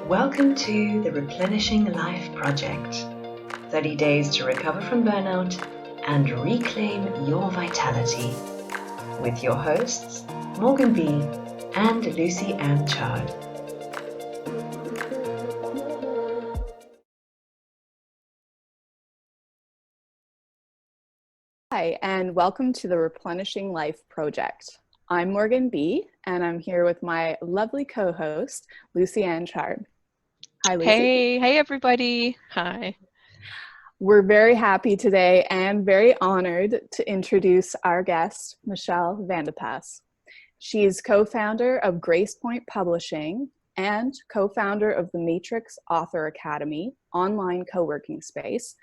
Welcome to the Replenishing Life Project. 30 days to recover from burnout and reclaim your vitality. With your hosts, Morgan B. and Lucy Ann Chard. Hi, and welcome to the Replenishing Life Project. I'm Morgan B., and I'm here with my lovely co-host, Lucy Ann Chard. Hi, Lucy. Hey everybody. Hi. We're very happy today and very honored to introduce our guest, Michelle Vandepas. She's co-founder of GracePoint Publishing and co-founder of the Matrix Author Academy, online co-working space,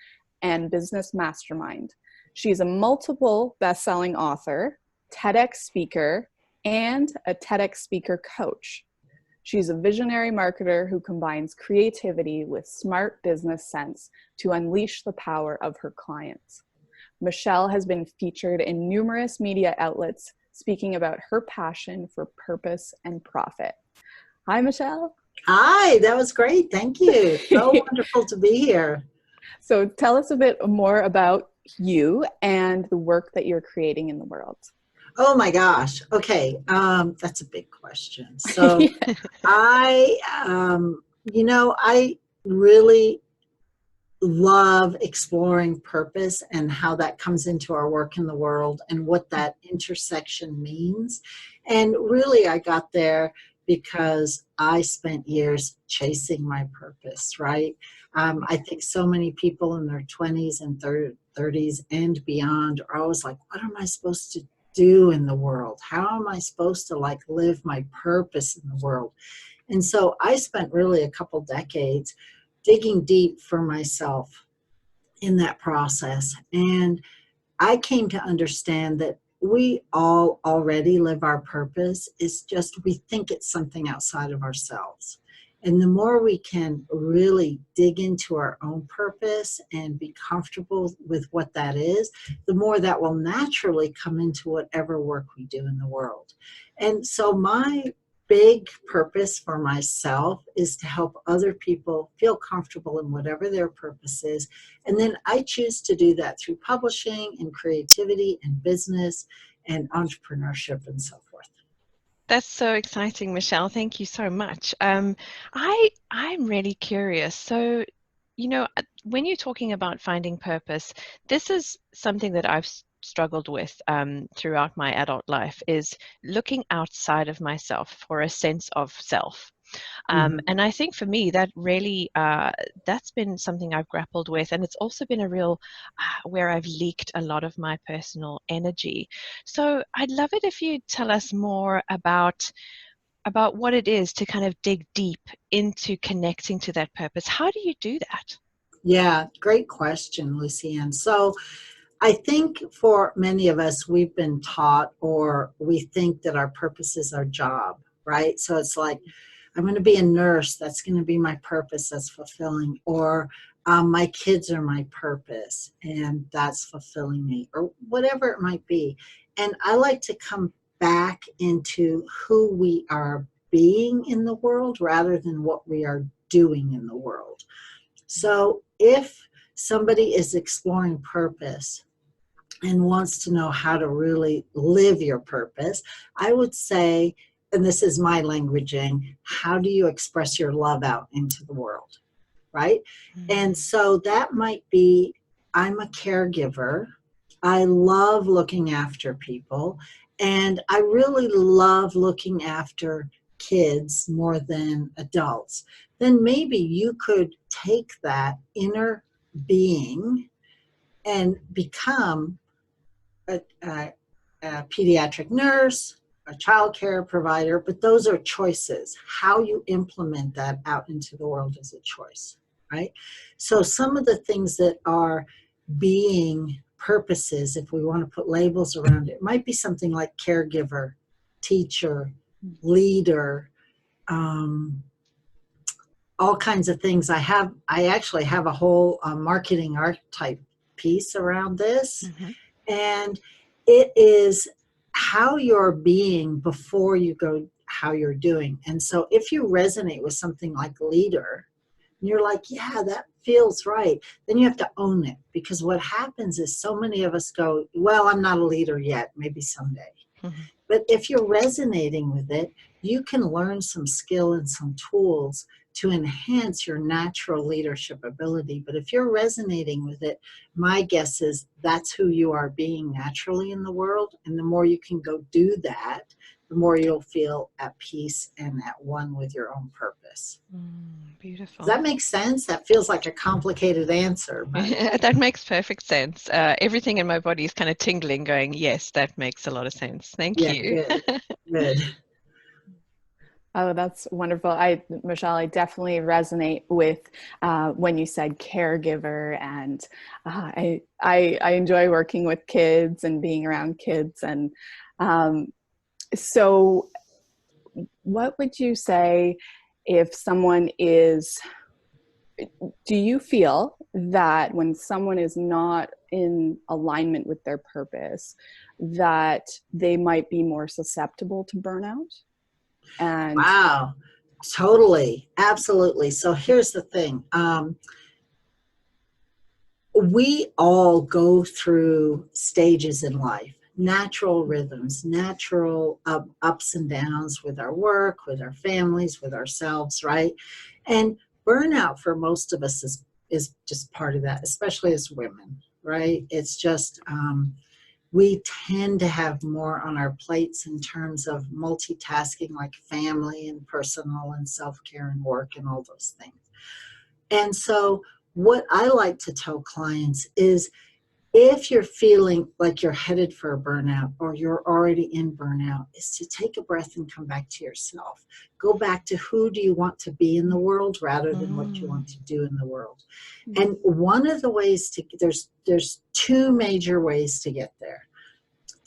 and business mastermind. She's a multiple best-selling author, TEDx speaker, and a TEDx Speaker Coach. She's a visionary marketer who combines creativity with smart business sense to unleash the power of her clients. Michelle has been featured in numerous media outlets speaking about her passion for purpose and profit. Hi, Michelle. Hi, that was great. Thank you. So wonderful to be here. So tell us a bit more about you and the work that you're creating in the world. Oh my gosh. Okay. That's a big question. So Yeah. I really love exploring purpose and how that comes into our work in the world and what that intersection means. And really, I got there because I spent years chasing my purpose, right? I think so many people in their 20s and 30s and beyond are always like, what am I supposed to do in the world? How am I supposed to live my purpose in the world? And so I spent really a couple decades digging deep for myself in that process. And I came to understand that we all already live our purpose. It's just we think it's something outside of ourselves. And the more we can really dig into our own purpose and be comfortable with what that is, the more that will naturally come into whatever work we do in the world. And so my big purpose for myself is to help other people feel comfortable in whatever their purpose is. And then I choose to do that through publishing and creativity and business and entrepreneurship and so forth. That's so exciting, Michelle. Thank you so much. I'm really curious. So, when you're talking about finding purpose, this is something that I've struggled with throughout my adult life, is looking outside of myself for a sense of self. And I think for me, that really, that's been something I've grappled with. And it's also been a real, where I've leaked a lot of my personal energy. So I'd love it if you tell us more about what it is to kind of dig deep into connecting to that purpose. How do you do that? Yeah, great question, Lucy Ann. So I think for many of us, we've been taught or we think that our purpose is our job, right? So it's like, I'm going to be a nurse. That's going to be my purpose. That's fulfilling. Or my kids are my purpose and that's fulfilling me, or whatever it might be. And I like to come back into who we are being in the world rather than what we are doing in the world. So if somebody is exploring purpose and wants to know how to really live your purpose, I would say, and this is my languaging, how do you express your love out into the world, right? Mm-hmm. And so that might be, I'm a caregiver. I love looking after people, and I really love looking after kids more than adults. Then maybe you could take that inner being and become a pediatric nurse, a child care provider, but those are choices. How you implement that out into the world is a choice, right? So some of the things that are being purposes, if we want to put labels around it, might be something like caregiver, teacher, leader, all kinds of things. I actually have a whole marketing archetype piece around this. Mm-hmm. And it is how you're being before you go how you're doing. And so if you resonate with something like leader, and you're like, yeah, that feels right, then you have to own it. Because what happens is so many of us go, well, I'm not a leader yet, maybe someday. Mhm. But if you're resonating with it, you can learn some skill and some tools to enhance your natural leadership ability. But if you're resonating with it, my guess is that's who you are being naturally in the world. And the more you can go do that, the more you'll feel at peace and at one with your own purpose. Beautiful. Does that make sense? That feels like a complicated answer, but That makes perfect sense. Everything in my body is kind of tingling, going, yes, that makes a lot of sense. Thank yeah, you. good. Oh, that's wonderful. Michelle, I definitely resonate with when you said caregiver, and I enjoy working with kids and being around kids. And so what would you say if someone is, do you feel that when someone is not in alignment with their purpose, that they might be more susceptible to burnout? And Wow, totally, absolutely. So here's the thing. We all go through stages in life, natural rhythms, natural ups and downs with our work, with our families, with ourselves, right? And burnout for most of us is just part of that, especially as women, right? It's just, we tend to have more on our plates in terms of multitasking, like family and personal and self-care and work and all those things. And so what I like to tell clients is, if you're feeling like you're headed for a burnout or you're already in burnout, is to take a breath and come back to yourself. Go back to who do you want to be in the world rather than what you want to do in the world. And one of the ways to, there's two major ways to get there: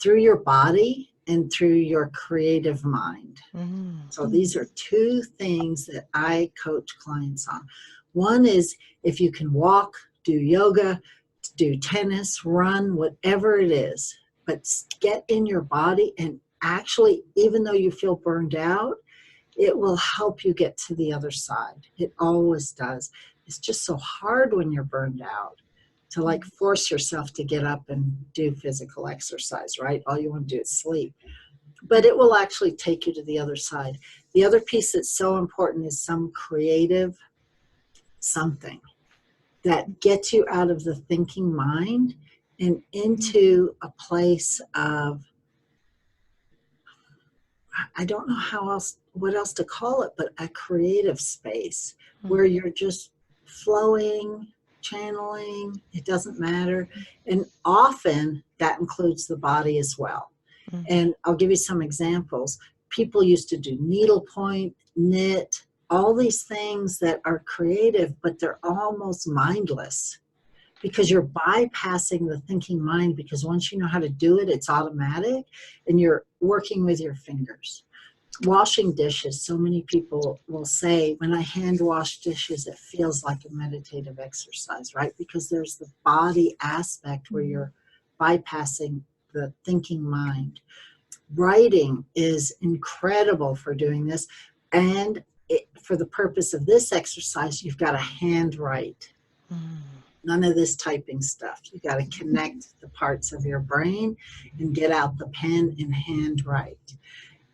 through your body and through your creative mind. So these are two things that I coach clients on. One is, if you can walk, do yoga, do tennis, run, whatever it is, but get in your body, and actually, even though you feel burned out, it will help you get to the other side. It always does. It's just so hard when you're burned out to like force yourself to get up and do physical exercise, right? All you want to do is sleep. But it will actually take you to the other side. The other piece that's so important is some creative something that gets you out of the thinking mind and into a place of, I don't know what else to call it, but a creative space where you're just flowing, channeling, it doesn't matter. And often that includes the body as well. And I'll give you some examples. People used to do needlepoint, knit, all these things that are creative, but they're almost mindless because you're bypassing the thinking mind, because once you know how to do it, it's automatic and you're working with your fingers. Washing dishes, so many people will say, when I hand wash dishes, it feels like a meditative exercise, right? Because there's the body aspect where you're bypassing the thinking mind. Writing is incredible for doing this. And for the purpose of this exercise, you've got to handwrite. None of this typing stuff. You got to connect the parts of your brain and get out the pen and handwrite.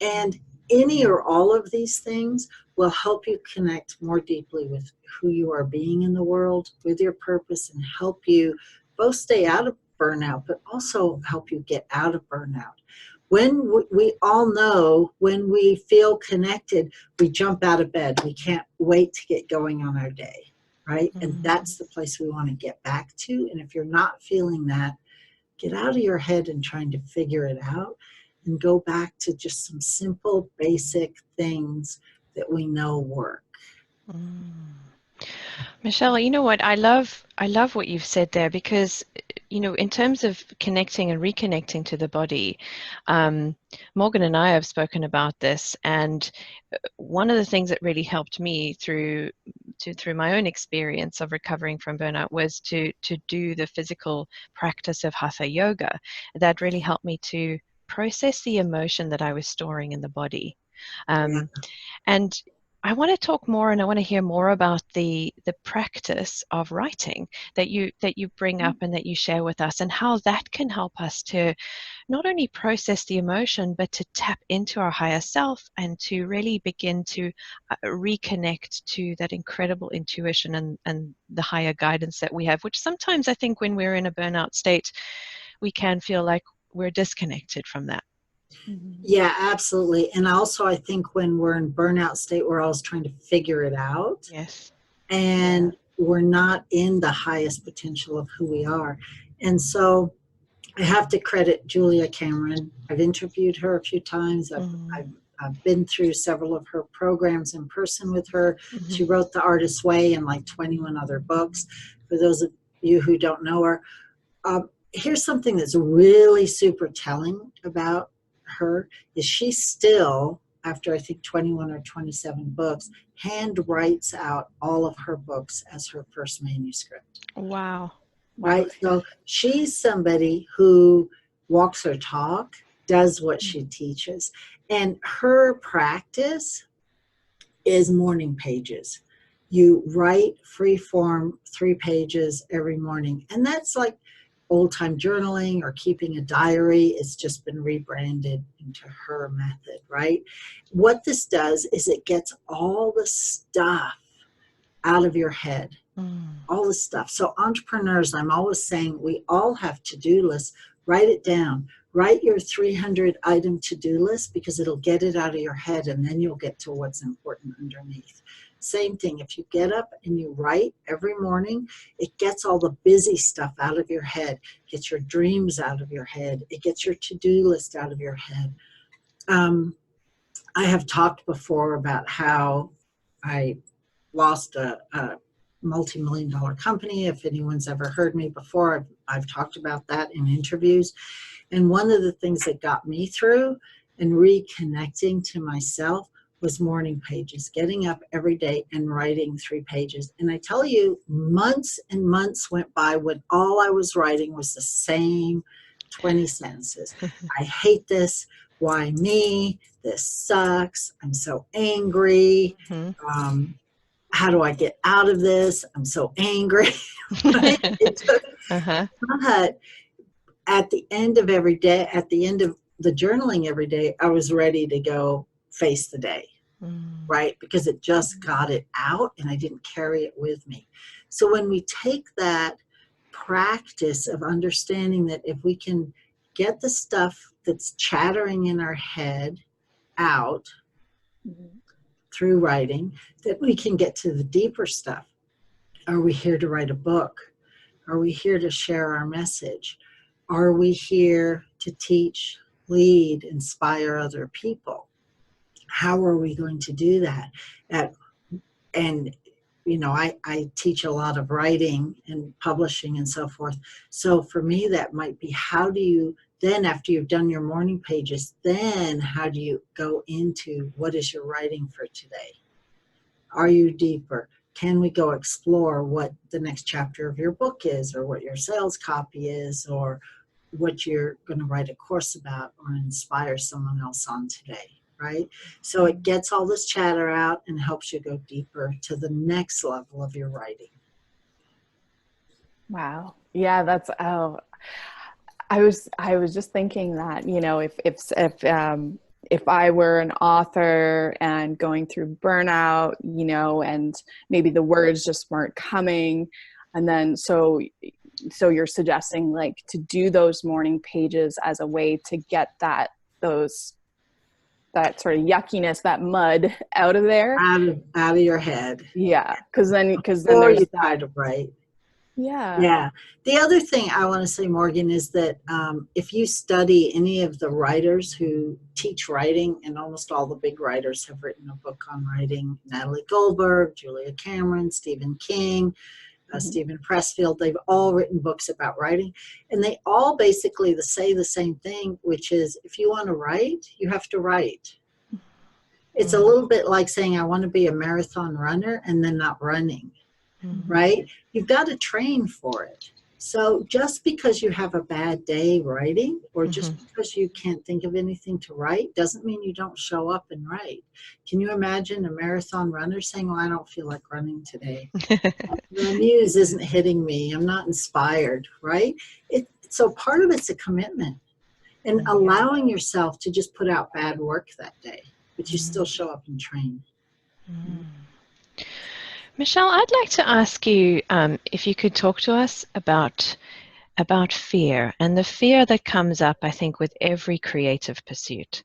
And any or all of these things will help you connect more deeply with who you are being in the world, with your purpose, and help you both stay out of burnout, but also help you get out of burnout. When we all know, when we feel connected, we jump out of bed. We can't wait to get going on our day, right? And that's the place we want to get back to. And if you're not feeling that, get out of your head and trying to figure it out, and go back to just some simple, basic things that we know work. Michelle, you know what? I love what you've said there, because, you know, in terms of connecting and reconnecting to the body, Morgan and I have spoken about this, and one of the things that really helped me through my own experience of recovering from burnout was to do the physical practice of hatha yoga. That really helped me to process the emotion that I was storing in the body. Yeah. And I want to talk more, and I want to hear more about the practice of writing that you bring up and that you share with us, and how that can help us to not only process the emotion, but to tap into our higher self and to really begin to reconnect to that incredible intuition and the higher guidance that we have, which sometimes I think when we're in a burnout state, we can feel like we're disconnected from that. Yeah, absolutely. And also, I think when we're in burnout state, we're always trying to figure it out. Yes. And we're not in the highest potential of who we are. And so I have to credit Julia Cameron. I've interviewed her a few times. I've been through several of her programs in person with her. She wrote The Artist's Way and like 21 other books. For those of you who don't know her, here's something that's really super telling about her is she still, after I think 21 or 27 books, hand writes out all of her books as her first manuscript. Wow. Right? So she's somebody who walks her talk, does what she teaches. And her practice is morning pages. You write free form 3 pages every morning. And that's like old-time journaling or keeping a diary. It's just been rebranded into her method, right? What this does is it gets all the stuff out of your head, all the stuff. So entrepreneurs, I'm always saying we all have to-do lists. Write it down. Write your 300 item to-do list because it'll get it out of your head and then you'll get to what's important underneath. Same thing, if you get up and you write every morning, it gets all the busy stuff out of your head, gets your dreams out of your head, it gets your to-do list out of your head. I have talked before about how I lost a multi-million-dollar company. If anyone's ever heard me before, I've talked about that in interviews. And one of the things that got me through and reconnecting to myself was morning pages, getting up every day and writing 3 pages. And I tell you, months and months went by when all I was writing was the same 20 sentences. I hate this. Why me? This sucks. I'm so angry. How do I get out of this? I'm so angry. It took, but at the end of every day, at the end of the journaling every day, I was ready to go face the day, right? Because it just got it out and I didn't carry it with me. So when we take that practice of understanding that if we can get the stuff that's chattering in our head out through writing, that we can get to the deeper stuff. Are we here to write a book? Are we here to share our message? Are we here to teach, lead, inspire other people? How are we going to do that? And you know, I teach a lot of writing and publishing and so forth. So for me, that might be, how do you then, after you've done your morning pages, then how do you go into what is your writing for today? Are you deeper? Can we go explore what the next chapter of your book is, or what your sales copy is, or what you're going to write a course about or inspire someone else on today, right? So it gets all this chatter out and helps you go deeper to the next level of your writing. Wow. Yeah, that's, I was just thinking that, you know, if I were an author and going through burnout, you know, and maybe the words just weren't coming, and then so you're suggesting like to do those morning pages as a way to get that sort of yuckiness, that mud out of there, out of your head. Yeah, because then Or there's you try to write. Yeah. The other thing I want to say, Morgan, is that if you study any of the writers who teach writing, and almost all the big writers have written a book on writing, Natalie Goldberg, Julia Cameron, Stephen King, Stephen Pressfield, they've all written books about writing. And they all basically say the same thing, which is if you want to write, you have to write. It's a little bit like saying I want to be a marathon runner and then not running. Right? You've got to train for it. So just because you have a bad day writing, or just because you can't think of anything to write, doesn't mean you don't show up and write. Can you imagine a marathon runner saying, well, I don't feel like running today. The muse isn't hitting me. I'm not inspired, right? So part of it's a commitment and allowing yourself to just put out bad work that day, but you still show up and train. Michelle, I'd like to ask you if you could talk to us about fear and the fear that comes up, I think, with every creative pursuit.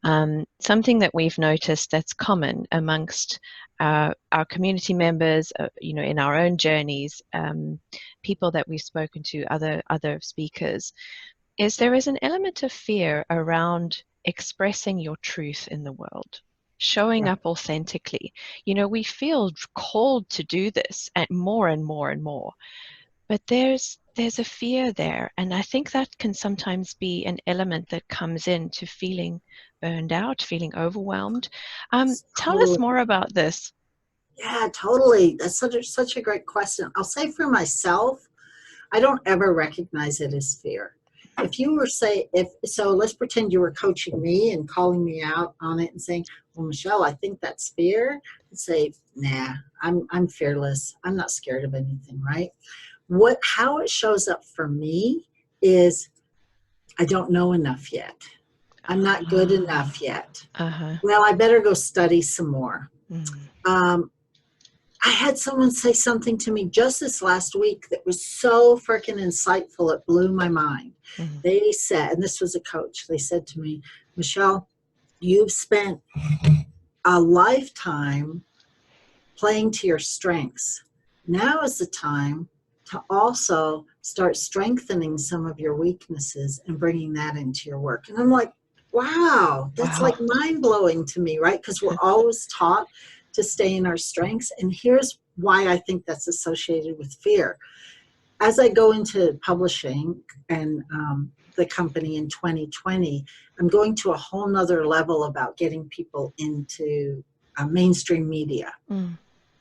Something that we've noticed that's common amongst our community members, in our own journeys, people that we've spoken to, other speakers, is there is an element of fear around expressing your truth in the world, showing up authentically. We feel called to do this and more and more and more, but there's a fear there, and I think that can sometimes be an element that comes into feeling burned out, feeling overwhelmed. Tell us more about this. Yeah, totally. That's such a great question. I'll say for myself, I don't ever recognize it as fear. If you were let's pretend you were coaching me and calling me out on it and saying, well, Michelle, I think that's fear. I'd say, nah, I'm fearless. I'm not scared of anything, right? How it shows up for me is I don't know enough yet. I'm not good enough yet. Well, I better go study some more. I had someone say something to me just this last week that was so freaking insightful. It blew my mind. They said, and this was a coach, they said to me, Michelle, you've spent a lifetime playing to your strengths. Now is the time to also start strengthening some of your weaknesses and bringing that into your work. And I'm like, wow, that's like mind-blowing to me, right? Because we're always taught to stay in our strengths. And here's why I think that's associated with fear. As I go into publishing and the company in 2020, I'm going to a whole nother level about getting people into mainstream media.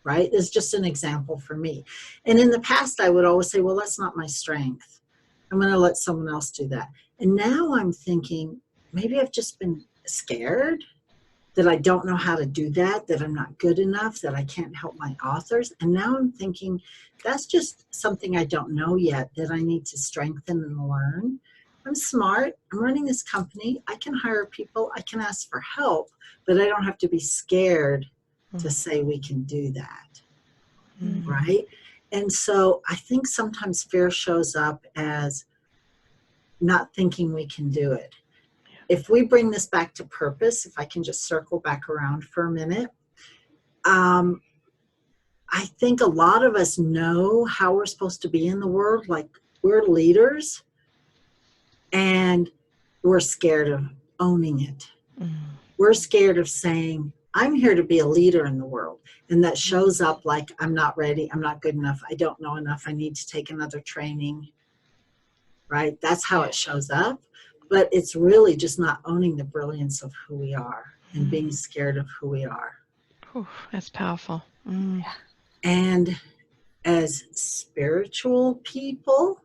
Right? It's just an example for me. And in the past, I would always say, well, that's not my strength. I'm going to let someone else do that. And now I'm thinking, maybe I've just been scared that I don't know how to do that I'm not good enough, that I can't help my authors. And now I'm thinking, that's just something I don't know yet that I need to strengthen and learn. I'm smart. I'm running this company. I can hire people. I can ask for help, but I don't have to be scared to say we can do that, right? And so I think sometimes fear shows up as not thinking we can do it. If we bring this back to purpose, if I can just circle back around for a minute, I think a lot of us know how we're supposed to be in the world, like we're leaders, and we're scared of owning it. We're scared of saying, I'm here to be a leader in the world. And that shows up like, I'm not ready, I'm not good enough, I don't know enough, I need to take another training, right? That's how it shows up. But it's really just not owning the brilliance of who we are and being scared of who we are. That's powerful. And as spiritual people,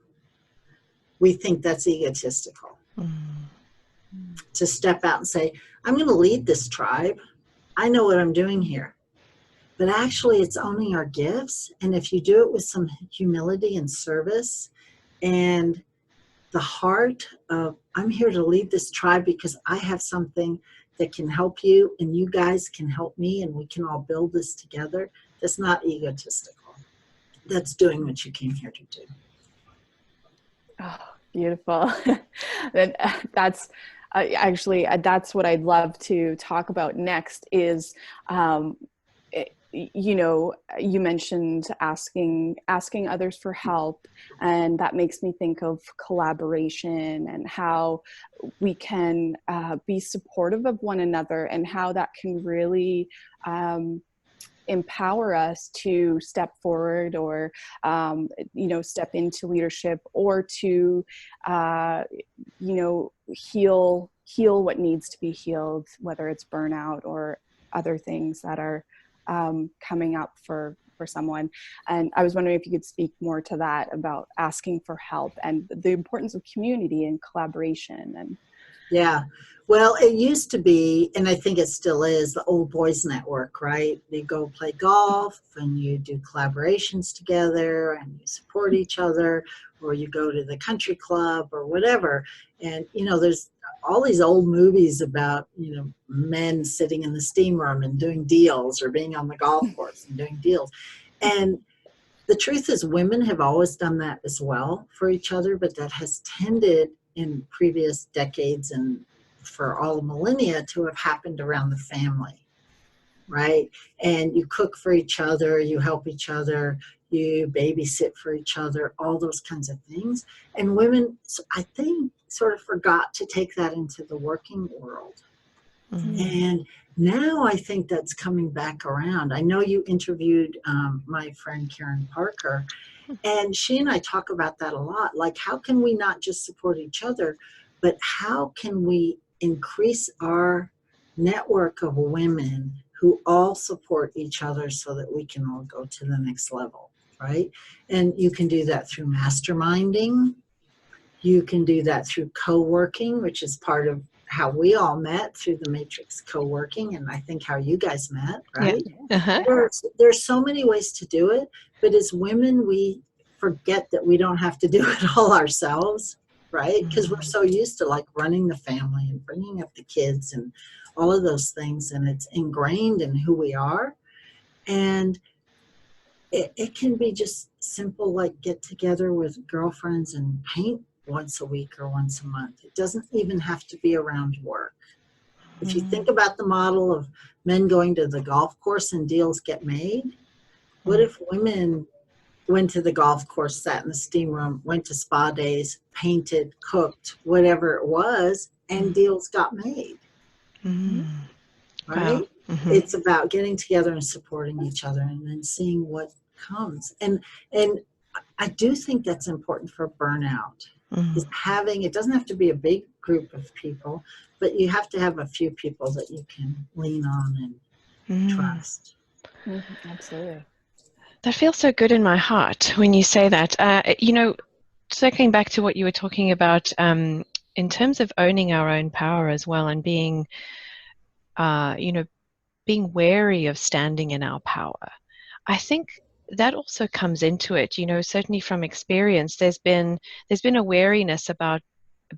we think that's egotistical. To step out and say, I'm going to lead this tribe. I know what I'm doing here. But actually, it's owning our gifts. And if you do it with some humility and service and the heart of, I'm here to lead this tribe because I have something that can help you and you guys can help me and we can all build this together, that's not egotistical. That's doing what you came here to do. Oh, beautiful. That's actually, that's what I'd love to talk about next is, you mentioned asking others for help, and that makes me think of collaboration and how we can be supportive of one another and how that can really empower us to step forward or, step into leadership or to, heal what needs to be healed, whether it's burnout or other things that are coming up for someone. And I was wondering if you could speak more to that, about asking for help and the importance of community and collaboration. And Yeah. Well, it used to be, and I think it still is, the old boys network, right? You go play golf and you do collaborations together and you support each other, or you go to the country club or whatever. And, there's all these old movies about, men sitting in the steam room and doing deals, or being on the golf course and doing deals. And the truth is, women have always done that as well for each other, but that has tended in previous decades and for all the millennia to have happened around the family, right? And you cook for each other, you help each other, you babysit for each other, all those kinds of things. And women, I think, sort of forgot to take that into the working world. Mm-hmm. And now I think that's coming back around. I know you interviewed my friend Karen Parker, and she and I talk about that a lot. Like, how can we not just support each other, but how can we increase our network of women who all support each other so that we can all go to the next level, right? And you can do that through masterminding. You can do that through co-working, which is part of how we all met, through the Matrix co-working, and I think how you guys met, right? Yeah. Uh-huh. There's so many ways to do it, but as women, we forget that we don't have to do it all ourselves, right? Because we're so used to like running the family and bringing up the kids and all of those things, and it's ingrained in who we are. And it can be just simple, like get together with girlfriends and paint once a week or once a month. It doesn't even have to be around work. If you think about the model of men going to the golf course and deals get made, what if women went to the golf course, sat in the steam room, went to spa days, painted, cooked, whatever it was, and deals got made? Mm-hmm. Right? Wow. Mm-hmm. It's about getting together and supporting each other and then seeing what comes. And I do think that's important for burnout. Is having, it doesn't have to be a big group of people, but you have to have a few people that you can lean on and trust. Absolutely. That feels so good in my heart when you say that. Circling back to what you were talking about in terms of owning our own power as well, and being, being wary of standing in our power. I think that also comes into it. Certainly from experience, there's been a wariness about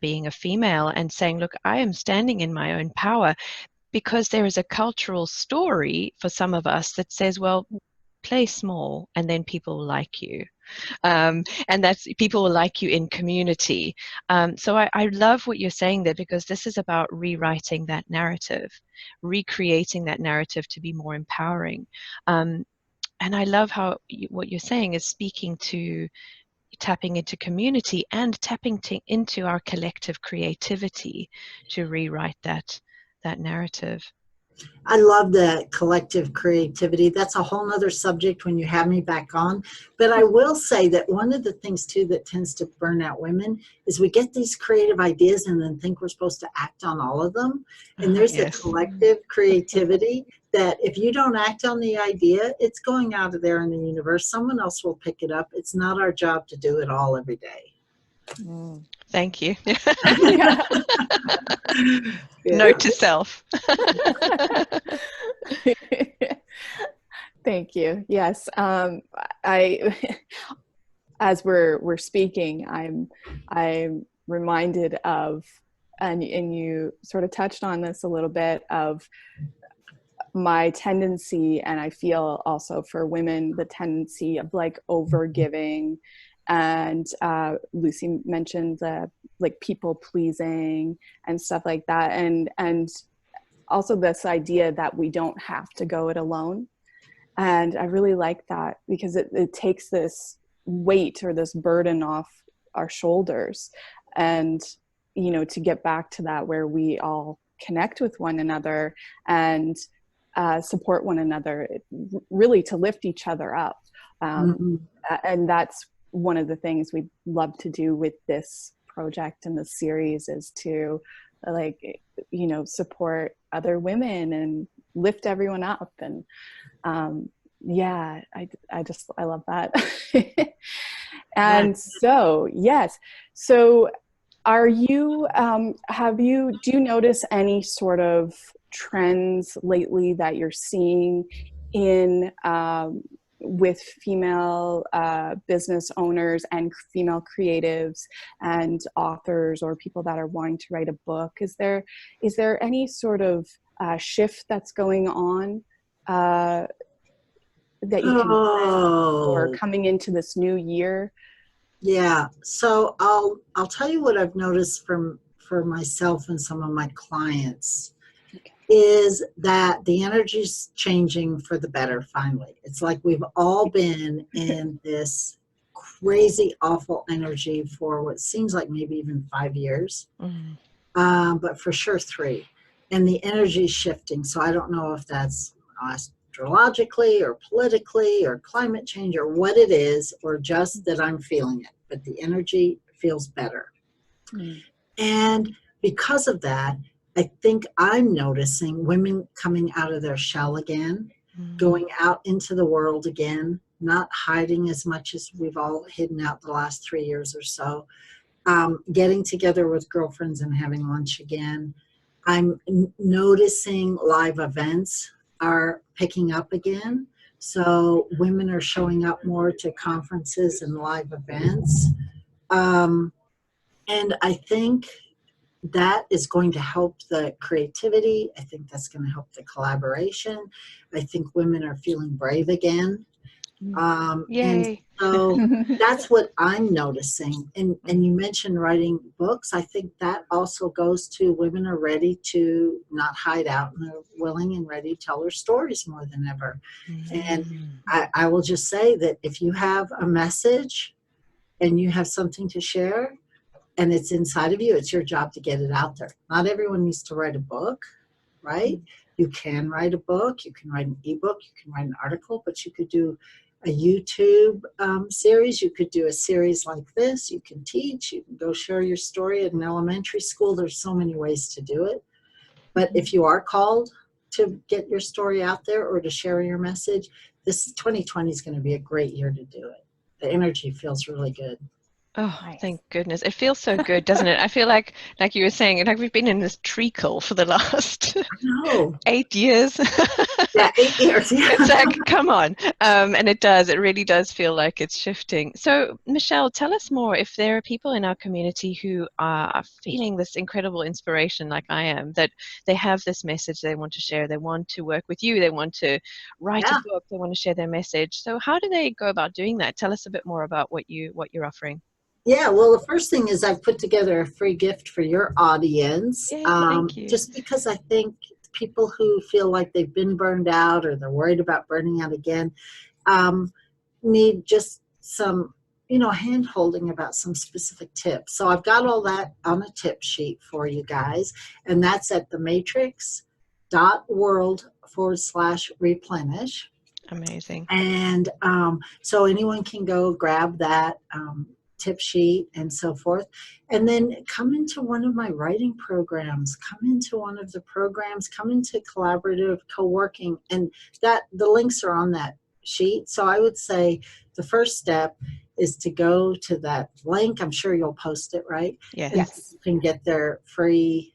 being a female and saying, look, I am standing in my own power, because there is a cultural story for some of us that says, well, play small and then people will like you. And that's, people will like you in community. So I love what you're saying there, because this is about rewriting that narrative, recreating that narrative to be more empowering. And I love how what you're saying is speaking to tapping into community and tapping into our collective creativity to rewrite that narrative. I love the collective creativity. That's a whole nother subject when you have me back on. But I will say that one of the things too that tends to burn out women is we get these creative ideas and then think we're supposed to act on all of them. And there's a collective creativity that if you don't act on the idea, it's going out of there in the universe. Someone else will pick it up. It's not our job to do it all every day. Thank you. Yeah. Note to self. Thank you. Yes. As we're speaking, I'm reminded of, and you sort of touched on this a little bit, of my tendency, and I feel also for women, the tendency of like over giving. And Lucy mentioned the like people pleasing and stuff like that, and also this idea that we don't have to go it alone. And I really like that, because it takes this weight or this burden off our shoulders, and to get back to that where we all connect with one another and support one another, really to lift each other up. And that's one of the things we love to do with this project and this series, is to support other women and lift everyone up. And yeah, I love that. And so, yes. So are you, do you notice any sort of trends lately that you're seeing in, with female business owners and female creatives and authors, or people that are wanting to write a book? Is there any sort of shift that's going on that you can sense, or coming into this new year? Yeah. So I'll tell you what I've noticed for myself and some of my clients. Okay. Is that the energy's changing for the better finally. It's like we've all been in this crazy, awful energy for what seems like maybe even 5 years, but for sure 3. And the energy's shifting. So I don't know if that's astrologically or politically or climate change or what it is, or just that I'm feeling it. But the energy feels better. And because of that, I think I'm noticing women coming out of their shell again, going out into the world again, not hiding as much as we've all hidden out the last 3 years or so, getting together with girlfriends and having lunch again. I'm noticing live events are picking up again. So women are showing up more to conferences and live events. And I think that is going to help the creativity. I think that's going to help the collaboration. I think women are feeling brave again. And so that's what I'm noticing. And you mentioned writing books. I think that also goes to women are ready to not hide out, and they're willing and ready to tell their stories more than ever. And I will just say that if you have a message and you have something to share, and it's inside of you, it's your job to get it out there. Not everyone needs to write a book, right? You can write a book, you can write an ebook, you can write an article, but you could do a YouTube series. You could do a series like this. You can teach, you can go share your story at an elementary school. There's so many ways to do it. But if you are called to get your story out there or to share your message, this 2020 is going to be a great year to do it. The energy feels really good. Oh, Nice. thank goodness. It feels so good, doesn't it? I feel like you were saying, like we've been in this treacle for the last 8 years. Yeah, 8 years. Yeah. It's like, come on. And it really does feel like it's shifting. So, Michelle, tell us more. If there are people in our community who are feeling this incredible inspiration like I am, that they have this message they want to share, they want to work with you, they want to write a book, they want to share their message. So how do they go about doing that? Tell us a bit more about what you're offering. Yeah, well, the first thing is I've put together a free gift for your audience. Yay, thank you. Just because I think people who feel like they've been burned out or they're worried about burning out again need just some, hand holding about some specific tips. So I've got all that on a tip sheet for you guys, and that's at thematrix.world/replenish. Amazing. And so anyone can go grab that tip sheet and so forth, and then come into one of my writing programs, come into one of the programs, come into collaborative co-working, and that the links are on that sheet. So I would say the first step is to go to that link. I'm sure you'll post it, right? Yes. You can get their free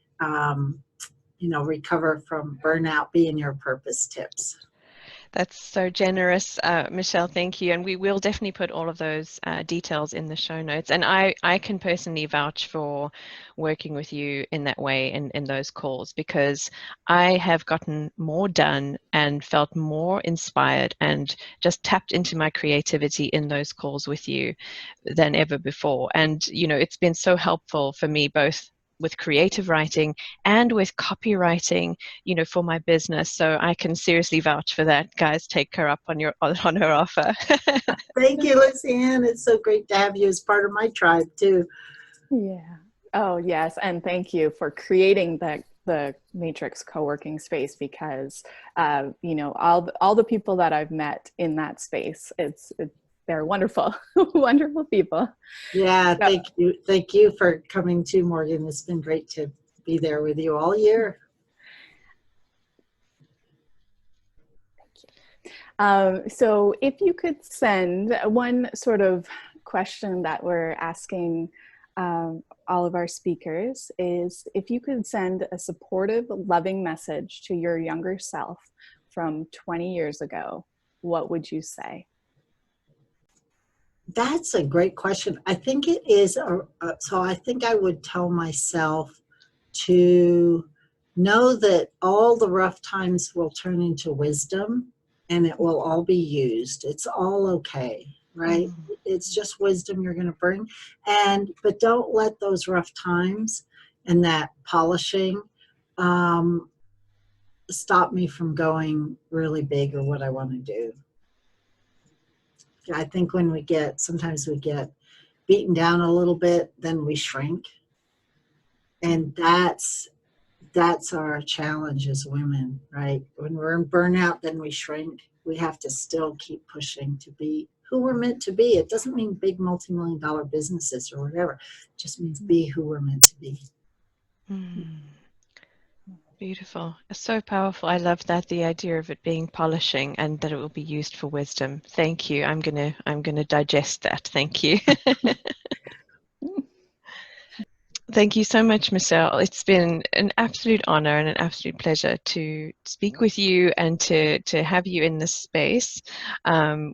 recover from burnout, be in your purpose tips. That's so generous, Michelle. Thank you. And we will definitely put all of those details in the show notes. And I can personally vouch for working with you in that way, in those calls, because I have gotten more done and felt more inspired and just tapped into my creativity in those calls with you than ever before. And, it's been so helpful for me, both with creative writing and with copywriting, for my business. So I can seriously vouch for that. Guys, take her up on her offer. Thank you, Lucianne. It's so great to have you as part of my tribe too. Yeah. Oh, yes. And thank you for creating the Matrix co-working space, because, all the people that I've met in that space, they're wonderful, wonderful people. Yeah, thank you. Thank you for coming too, Morgan. It's been great to be there with you all year. So if you could send one sort of question that we're asking all of our speakers is, if you could send a supportive, loving message to your younger self from 20 years ago, what would you say? That's a great question. I think it is, so I think I would tell myself to know that all the rough times will turn into wisdom and it will all be used. It's all okay, right? Mm. It's just wisdom you're going to bring. But don't let those rough times and that polishing stop me from going really big or what I want to do. I think sometimes we get beaten down a little bit, then we shrink. And that's our challenge as women, right? When we're in burnout, then we shrink. We have to still keep pushing to be who we're meant to be. It doesn't mean big multi-million-dollar businesses or whatever. It just means be who we're meant to be. Mm. Beautiful. So powerful. I love that, the idea of it being polishing and that it will be used for wisdom. Thank you. I'm gonna digest that. Thank you. Thank you so much, Michelle. It's been an absolute honor and an absolute pleasure to speak with you and to have you in this space.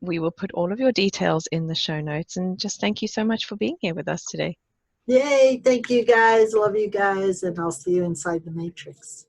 We will put all of your details in the show notes, and just thank you so much for being here with us today. Yay. Thank you guys. Love you guys. And I'll see you inside the matrix.